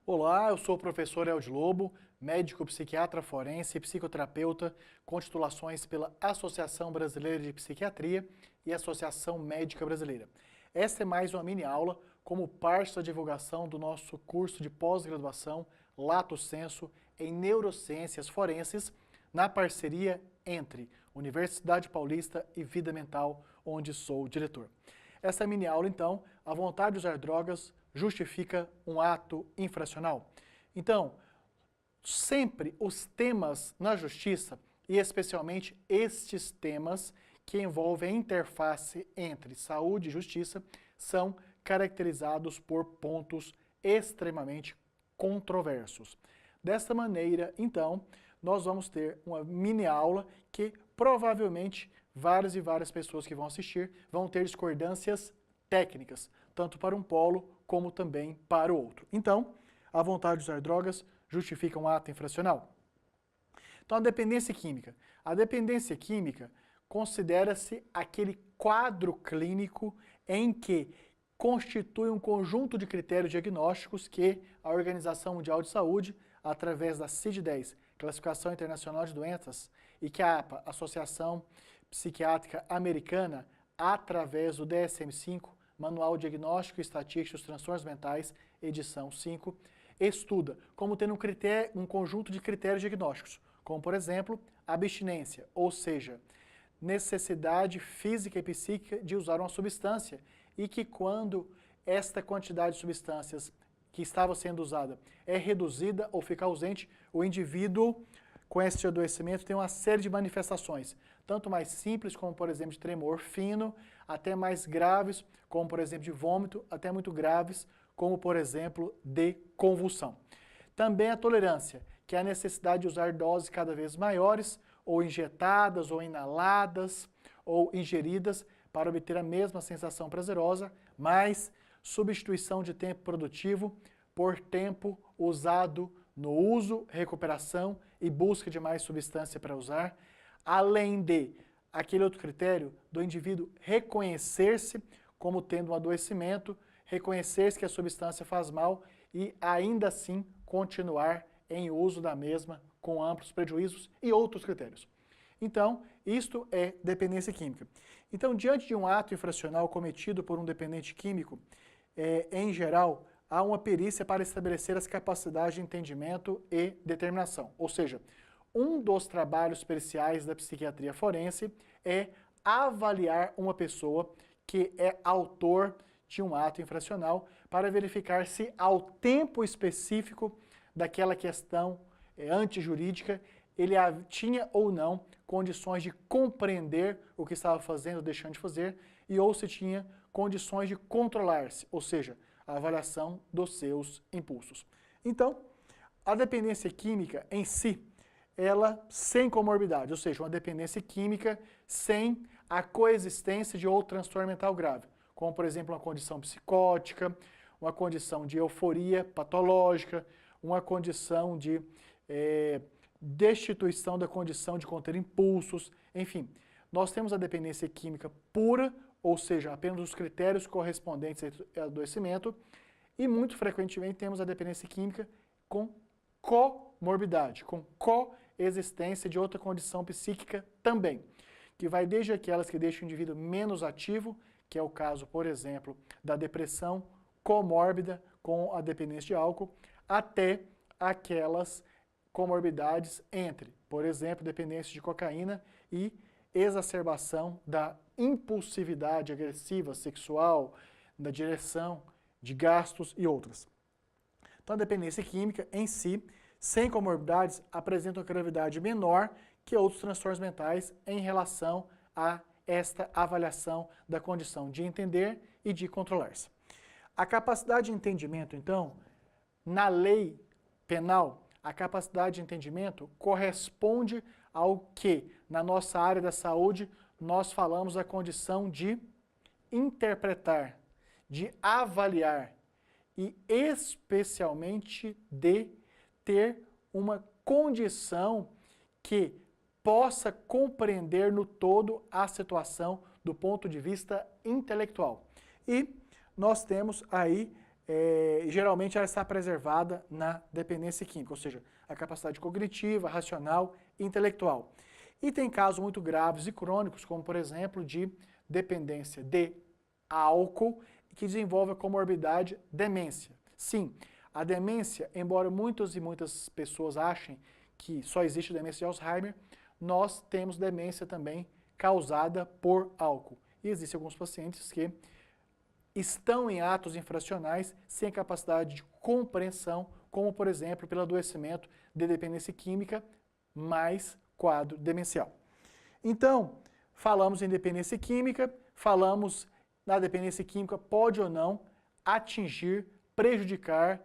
Olá, eu sou o professor Eldio Lobo, médico psiquiatra forense e psicoterapeuta com titulações pela Associação Brasileira de Psiquiatria e Associação Médica Brasileira. Esta é mais uma mini aula como parte da divulgação do nosso curso de pós-graduação Lato Sensu em Neurociências Forenses, na parceria entre Universidade Paulista e Vida Mental, onde sou o diretor. Essa mini aula, então, a vontade de usar drogas justifica um ato infracional. Então, sempre os temas na justiça, e especialmente estes temas que envolvem a interface entre saúde e justiça, são caracterizados por pontos extremamente controversos. Dessa maneira, então, nós vamos ter uma mini aula que provavelmente várias e várias pessoas que vão assistir vão ter discordâncias técnicas, tanto para um polo como também para o outro. Então, a vontade de usar drogas justifica um ato infracional. Então, a dependência química. A dependência química considera-se aquele quadro clínico em que constitui um conjunto de critérios diagnósticos que a Organização Mundial de Saúde, através da CID-10, Classificação Internacional de Doenças, e que a APA, Associação Psiquiátrica Americana, através do DSM-5, Manual Diagnóstico e Estatístico dos Transtornos Mentais, edição 5, estuda como tendo um conjunto de critérios diagnósticos, como, por exemplo, abstinência, ou seja, necessidade física e psíquica de usar uma substância e que quando esta quantidade de substâncias que estava sendo usada é reduzida ou fica ausente, o indivíduo com este adoecimento tem uma série de manifestações, tanto mais simples, como por exemplo de tremor fino, até mais graves, como por exemplo de vômito, até muito graves, como por exemplo de convulsão. Também a tolerância, que é a necessidade de usar doses cada vez maiores, ou injetadas, ou inaladas, ou ingeridas, para obter a mesma sensação prazerosa, mas substituição de tempo produtivo por tempo usado no uso, recuperação e busca de mais substância para usar, além de aquele outro critério do indivíduo reconhecer-se como tendo um adoecimento, reconhecer-se que a substância faz mal e ainda assim continuar em uso da mesma com amplos prejuízos e outros critérios. Então, isto é dependência química. Então, diante de um ato infracional cometido por um dependente químico, em geral, há uma perícia para estabelecer as capacidades de entendimento e determinação. Ou seja, um dos trabalhos periciais da psiquiatria forense é avaliar uma pessoa que é autor de um ato infracional para verificar se ao tempo específico daquela questão antijurídica ele tinha ou não condições de compreender o que estava fazendo ou deixando de fazer e ou se tinha condições de controlar-se, ou seja, a avaliação dos seus impulsos. Então, a dependência química em si, ela sem comorbidade, ou seja, uma dependência química sem a coexistência de outro transtorno mental grave, como por exemplo uma condição psicótica, uma condição de euforia patológica, uma condição de destituição da condição de conter impulsos, enfim. Nós temos a dependência química pura, ou seja, apenas os critérios correspondentes ao adoecimento, e muito frequentemente temos a dependência química com comorbidade, com coexistência de outra condição psíquica também, que vai desde aquelas que deixam o indivíduo menos ativo, que é o caso, por exemplo, da depressão comórbida com a dependência de álcool, até aquelas comorbidades entre, por exemplo, dependência de cocaína e exacerbação da impulsividade agressiva, sexual, da direção de gastos e outras. Então, a dependência química em si, sem comorbidades, apresenta uma gravidade menor que outros transtornos mentais em relação a esta avaliação da condição de entender e de controlar-se. A capacidade de entendimento, então, na lei penal, a capacidade de entendimento corresponde ao que, na nossa área da saúde, nós falamos da condição de interpretar, de avaliar e especialmente de ter uma condição que possa compreender no todo a situação do ponto de vista intelectual. E nós temos aí, geralmente ela está preservada na dependência química, ou seja, a capacidade cognitiva, racional e intelectual. E tem casos muito graves e crônicos, como por exemplo de dependência de álcool, que desenvolve a comorbidade demência. Sim, a demência, embora muitas e muitas pessoas achem que só existe demência de Alzheimer, nós temos demência também causada por álcool. E existem alguns pacientes que estão em atos infracionais sem capacidade de compreensão, como por exemplo pelo adoecimento de dependência química mais quadro demencial. Então, falamos em dependência química, falamos na dependência química pode ou não atingir, prejudicar,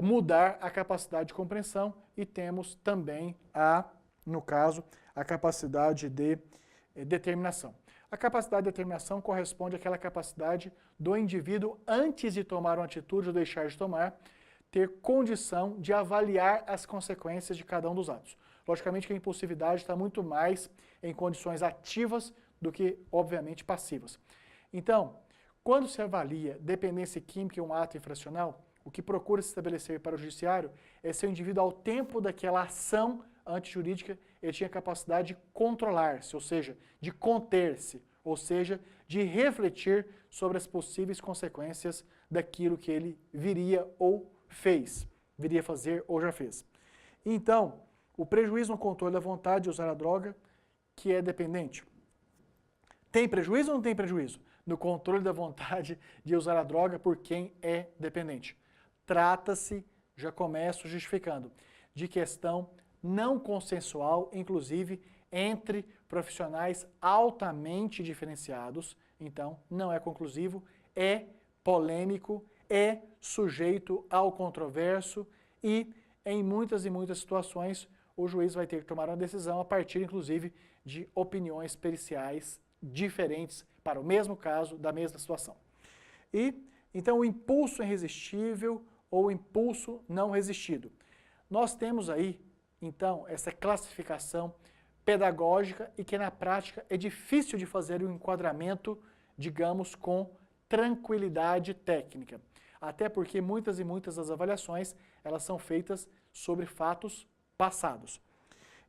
mudar a capacidade de compreensão e temos também, no caso, a capacidade de determinação. A capacidade de determinação corresponde àquela capacidade do indivíduo, antes de tomar uma atitude ou deixar de tomar, ter condição de avaliar as consequências de cada um dos atos. Logicamente que a impulsividade está muito mais em condições ativas do que, obviamente, passivas. Então, quando se avalia dependência química em um ato infracional, o que procura se estabelecer para o judiciário é se o indivíduo, ao tempo daquela ação antijurídica, ele tinha capacidade de controlar-se, ou seja, de conter-se, ou seja, de refletir sobre as possíveis consequências daquilo que ele viria ou fez, viria fazer ou já fez. Então, o prejuízo no controle da vontade de usar a droga, que é dependente. Tem prejuízo ou não tem prejuízo no controle da vontade de usar a droga por quem é dependente? Trata-se, já começo justificando, de questão não consensual, inclusive entre profissionais altamente diferenciados. Então, não é conclusivo, é polêmico, é sujeito ao controverso e, em muitas e muitas situações, o juiz vai ter que tomar uma decisão a partir, inclusive, de opiniões periciais diferentes para o mesmo caso, da mesma situação. E, então, o impulso irresistível ou o impulso não resistido. Nós temos aí, então, essa classificação pedagógica e que, na prática, é difícil de fazer um enquadramento, digamos, com tranquilidade técnica. Até porque muitas e muitas das avaliações, elas são feitas sobre fatos passados.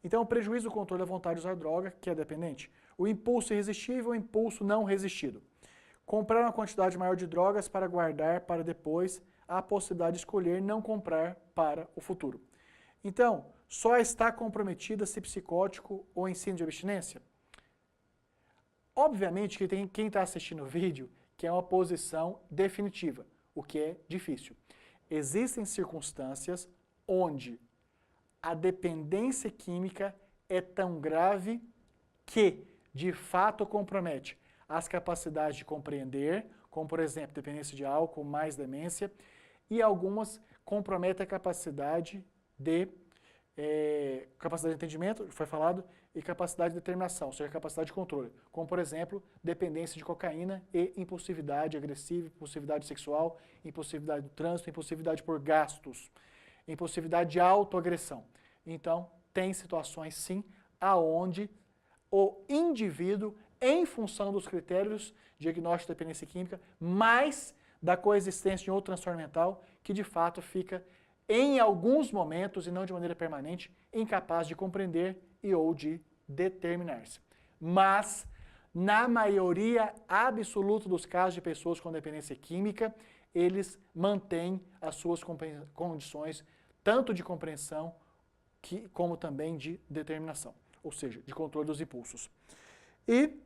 Então, o prejuízo do controle da vontade de usar droga, que é dependente. O impulso irresistível, o impulso não resistido. Comprar uma quantidade maior de drogas para guardar para depois, a possibilidade de escolher não comprar para o futuro. Então, só está comprometida se psicótico ou ensino de abstinência? Obviamente que tem quem está assistindo o vídeo que é uma posição definitiva, o que é difícil. Existem circunstâncias onde a dependência química é tão grave que, de fato, compromete as capacidades de compreender, como, por exemplo, dependência de álcool mais demência, e algumas comprometem a capacidade de entendimento, foi falado, e capacidade de determinação, ou seja, capacidade de controle, como, por exemplo, dependência de cocaína e impulsividade agressiva, impulsividade sexual, impulsividade do trânsito, impulsividade por gastos, impulsividade de autoagressão. Então, tem situações, sim, aonde o indivíduo, em função dos critérios de diagnóstico de dependência química, mais da coexistência de outro transtorno mental, que de fato fica, em alguns momentos, e não de maneira permanente, incapaz de compreender e ou de determinar-se. Mas, na maioria absoluta dos casos de pessoas com dependência química, eles mantêm as suas condições, tanto de compreensão, como também de determinação, ou seja, de controle dos impulsos. E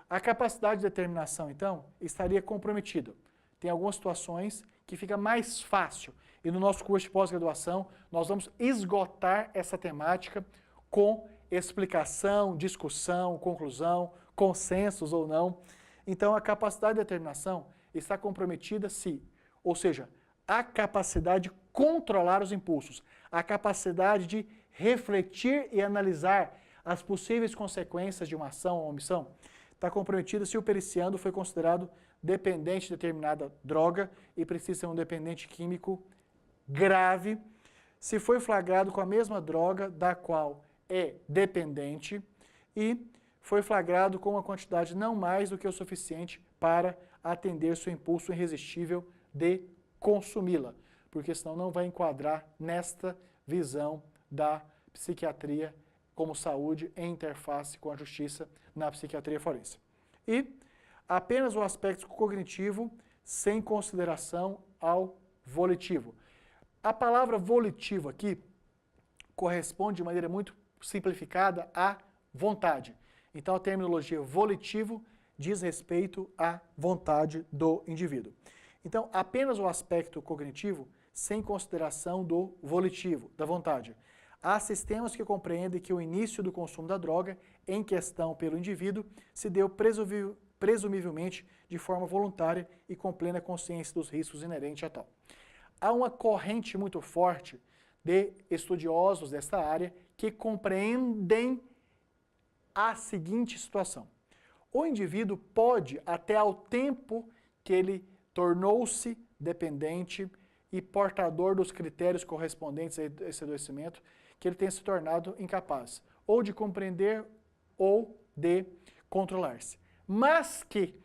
a capacidade de determinação, então, estaria comprometida. Tem algumas situações que fica mais fácil, e no nosso curso de pós-graduação nós vamos esgotar essa temática com explicação, discussão, conclusão, consensos ou não. Então, a capacidade de determinação está comprometida se, ou seja, a capacidade de controlar os impulsos, a capacidade de refletir e analisar as possíveis consequências de uma ação ou omissão, está comprometida se o periciando foi considerado dependente de determinada droga e precisa ser um dependente químico grave, se foi flagrado com a mesma droga da qual é dependente e foi flagrado com uma quantidade não mais do que o suficiente para atender seu impulso irresistível de consumi-la, porque senão não vai enquadrar nesta visão da psiquiatria como saúde em interface com a justiça na psiquiatria forense. E apenas o aspecto cognitivo sem consideração ao volitivo. A palavra volitivo aqui corresponde de maneira muito simplificada à vontade. Então, a terminologia volitivo diz respeito à vontade do indivíduo. Então, apenas o aspecto cognitivo sem consideração do volitivo, da vontade. Há sistemas que compreendem que o início do consumo da droga em questão pelo indivíduo se deu presumivelmente de forma voluntária e com plena consciência dos riscos inerentes a tal. Há uma corrente muito forte de estudiosos desta área que compreendem a seguinte situação. O indivíduo pode, até ao tempo que ele tornou-se dependente e portador dos critérios correspondentes a esse adoecimento, que ele tenha se tornado incapaz ou de compreender ou de controlar-se. Mas que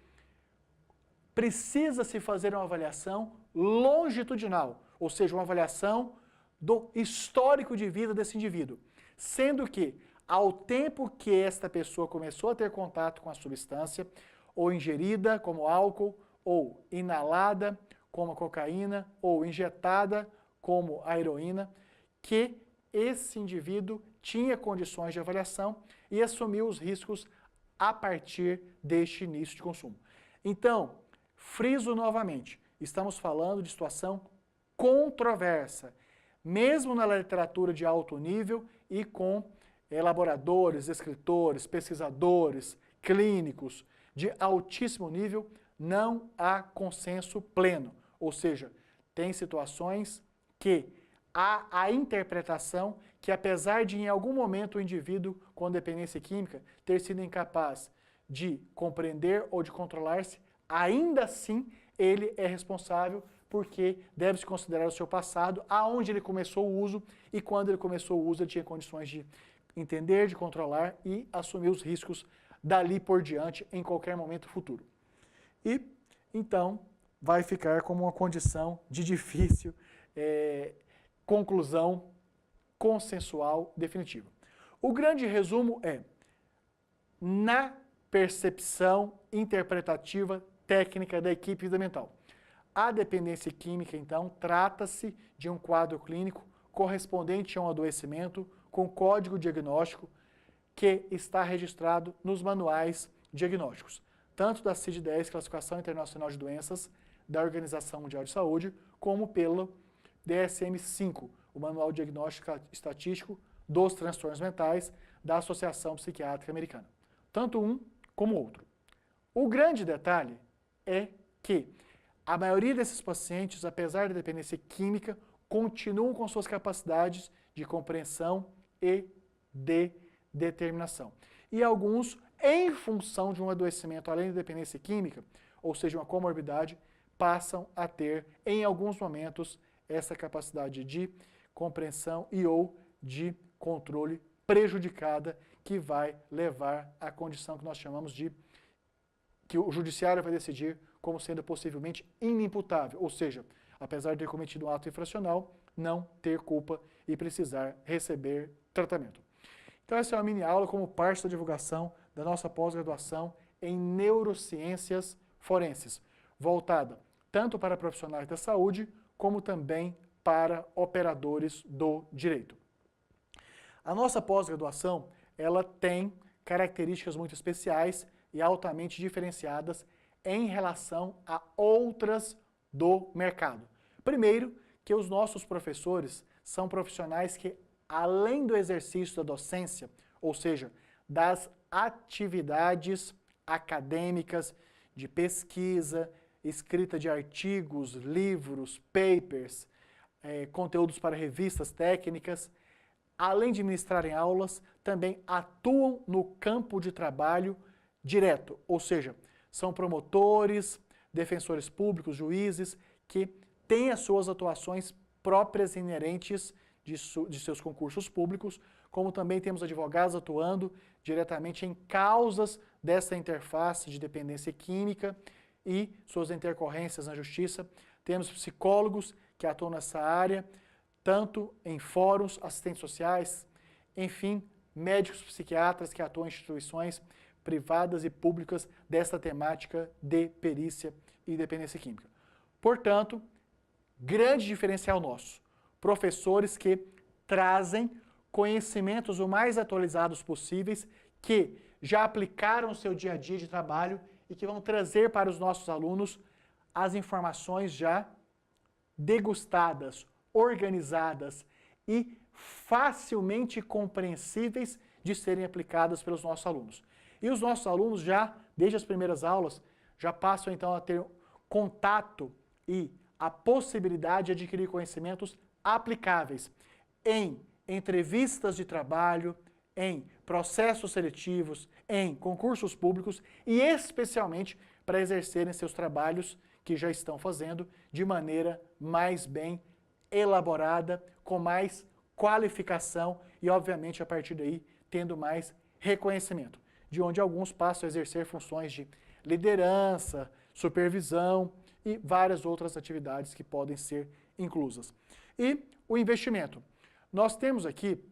precisa-se fazer uma avaliação longitudinal, ou seja, uma avaliação do histórico de vida desse indivíduo, sendo que, ao tempo que esta pessoa começou a ter contato com a substância, ou ingerida, como álcool, ou inalada, como a cocaína, ou injetada, como a heroína, que esse indivíduo tinha condições de avaliação e assumiu os riscos a partir deste início de consumo. Então, friso novamente, estamos falando de situação controversa, mesmo na literatura de alto nível e com elaboradores, escritores, pesquisadores, clínicos de altíssimo nível, não há consenso pleno. Ou seja, tem situações que há a interpretação que, apesar de em algum momento o indivíduo com dependência química ter sido incapaz de compreender ou de controlar-se, ainda assim ele é responsável porque deve-se considerar o seu passado, aonde ele começou o uso e quando ele começou o uso ele tinha condições de entender, de controlar e assumir os riscos dali por diante em qualquer momento futuro. E, então, vai ficar como uma condição de difícil conclusão consensual definitiva. O grande resumo é, na percepção interpretativa técnica da equipe vida mental. A dependência química, então, trata-se de um quadro clínico correspondente a um adoecimento com código diagnóstico que está registrado nos manuais diagnósticos, tanto da CID-10, Classificação Internacional de Doenças, da Organização Mundial de Saúde, como pelo DSM-5, o Manual Diagnóstico Estatístico dos Transtornos Mentais da Associação Psiquiátrica Americana. Tanto um como o outro. O grande detalhe é que a maioria desses pacientes, apesar da dependência química, continuam com suas capacidades de compreensão e de determinação. E alguns, em função de um adoecimento além da dependência química, ou seja, uma comorbidade, passam a ter, em alguns momentos, essa capacidade de compreensão e ou de controle prejudicada que vai levar à condição que nós chamamos de, que o judiciário vai decidir como sendo possivelmente inimputável, ou seja, apesar de ter cometido um ato infracional, não ter culpa e precisar receber tratamento. Então essa é uma mini aula como parte da divulgação da nossa pós-graduação em neurociências forenses, voltada tanto para profissionais da saúde, como também para operadores do direito. A nossa pós-graduação, ela tem características muito especiais e altamente diferenciadas em relação a outras do mercado. Primeiro, que os nossos professores são profissionais que, além do exercício da docência, ou seja, das atividades acadêmicas, de pesquisa, escrita de artigos, livros, papers, conteúdos para revistas técnicas, além de ministrarem aulas, também atuam no campo de trabalho direto, ou seja, são promotores, defensores públicos, juízes, que têm as suas atuações próprias e inerentes de seus concursos públicos, como também temos advogados atuando diretamente em causas dessa interface de dependência química e suas intercorrências na justiça. Temos psicólogos que atuam nessa área, tanto em fóruns, assistentes sociais, enfim, médicos psiquiatras que atuam em instituições privadas e públicas dessa temática de perícia e dependência química. Portanto, grande diferencial nosso, professores que trazem conhecimentos o mais atualizados possíveis, que já aplicaram o seu dia a dia de trabalho e que vão trazer para os nossos alunos as informações já degustadas, organizadas e facilmente compreensíveis de serem aplicadas pelos nossos alunos. E os nossos alunos já, desde as primeiras aulas, já passam então a ter contato e a possibilidade de adquirir conhecimentos aplicáveis em entrevistas de trabalho, em processos seletivos, em concursos públicos e especialmente para exercerem seus trabalhos que já estão fazendo de maneira mais bem elaborada, com mais qualificação e, obviamente, a partir daí, tendo mais reconhecimento, de onde alguns passam a exercer funções de liderança, supervisão e várias outras atividades que podem ser inclusas. E o investimento. Nós temos aqui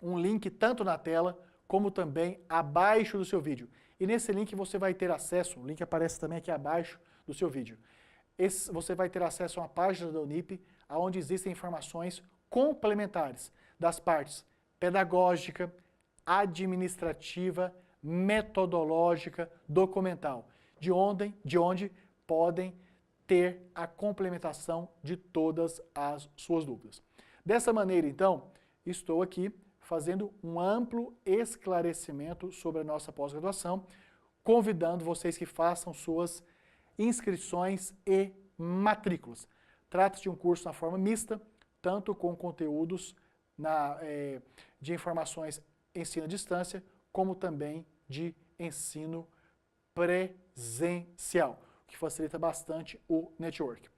um link tanto na tela como também abaixo do seu vídeo. E nesse link você vai ter acesso, o link aparece também aqui abaixo do seu vídeo. Você vai ter acesso a uma página da Unip, onde existem informações complementares das partes pedagógica, administrativa, metodológica, documental, de onde podem ter a complementação de todas as suas dúvidas. Dessa maneira, então, estou aqui fazendo um amplo esclarecimento sobre a nossa pós-graduação, convidando vocês que façam suas inscrições e matrículas. Trata-se de um curso na forma mista, tanto com conteúdos de informações ensino à distância, como também de ensino presencial, que facilita bastante o network.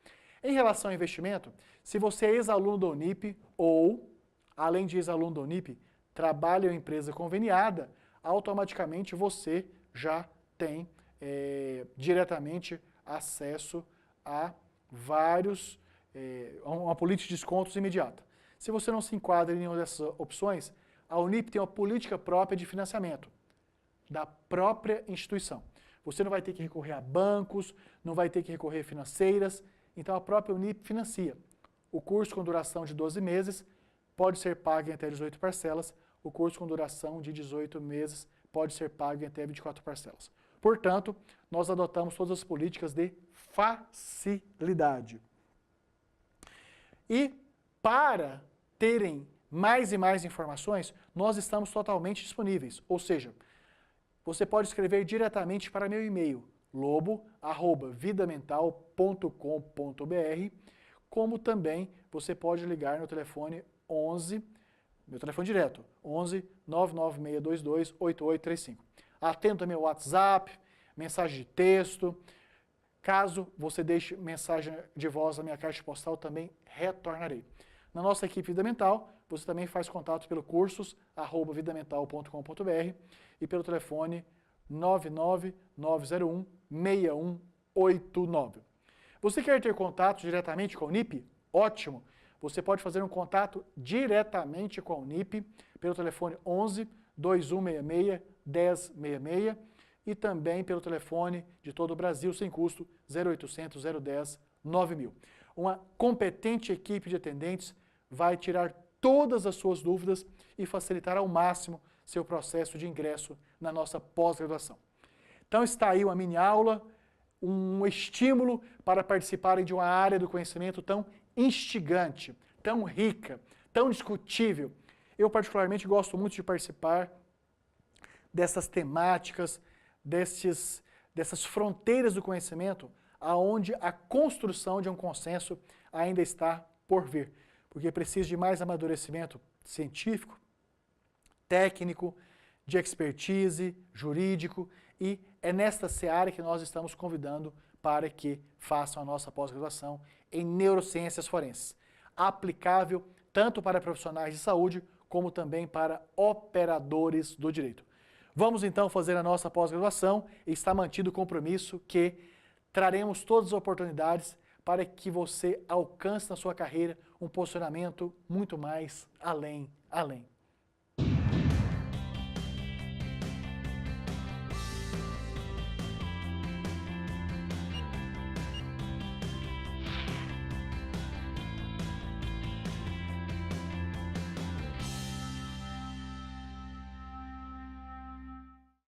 Em relação ao investimento, se você é ex-aluno da Unip ou, além de ex-aluno da Unip, trabalha em empresa conveniada, automaticamente você já tem diretamente acesso a uma política de descontos imediata. Se você não se enquadra em nenhuma dessas opções, a Unip tem uma política própria de financiamento da própria instituição. Você não vai ter que recorrer a bancos, não vai ter que recorrer a financeiras, então a própria Unip financia. O curso com duração de 12 meses pode ser pago em até 18 parcelas, o curso com duração de 18 meses pode ser pago em até 24 parcelas. Portanto, nós adotamos todas as políticas de facilidade. E para terem mais e mais informações, nós estamos totalmente disponíveis. Ou seja, você pode escrever diretamente para meu e-mail, lobo@vidamental.com.br, como também você pode ligar no telefone 11, meu telefone direto, 11 99622 8835. Atendo também ao WhatsApp, mensagem de texto. Caso você deixe mensagem de voz na minha caixa postal, também retornarei. Na nossa equipe Vida Mental, você também faz contato pelo cursos@vidamental.com.br e pelo telefone 99901-6189. Você quer ter contato diretamente com a Unip? Ótimo! Você pode fazer um contato diretamente com a Unip pelo telefone 11 2166 1066 e também pelo telefone de todo o Brasil, sem custo, 0800 010 9000. Uma competente equipe de atendentes vai tirar todas as suas dúvidas e facilitar ao máximo seu processo de ingresso na nossa pós-graduação. Então está aí uma mini aula, um estímulo para participarem de uma área do conhecimento tão instigante, tão rica, tão discutível. Eu particularmente gosto muito de participar dessas temáticas, dessas fronteiras do conhecimento, aonde a construção de um consenso ainda está por vir, porque precisa de mais amadurecimento científico, técnico, de expertise, jurídico, e é nesta seara que nós estamos convidando para que façam a nossa pós-graduação em neurociências forenses, aplicável tanto para profissionais de saúde, como também para operadores do direito. Vamos então fazer a nossa pós-graduação e está mantido o compromisso que traremos todas as oportunidades para que você alcance na sua carreira um posicionamento muito mais além.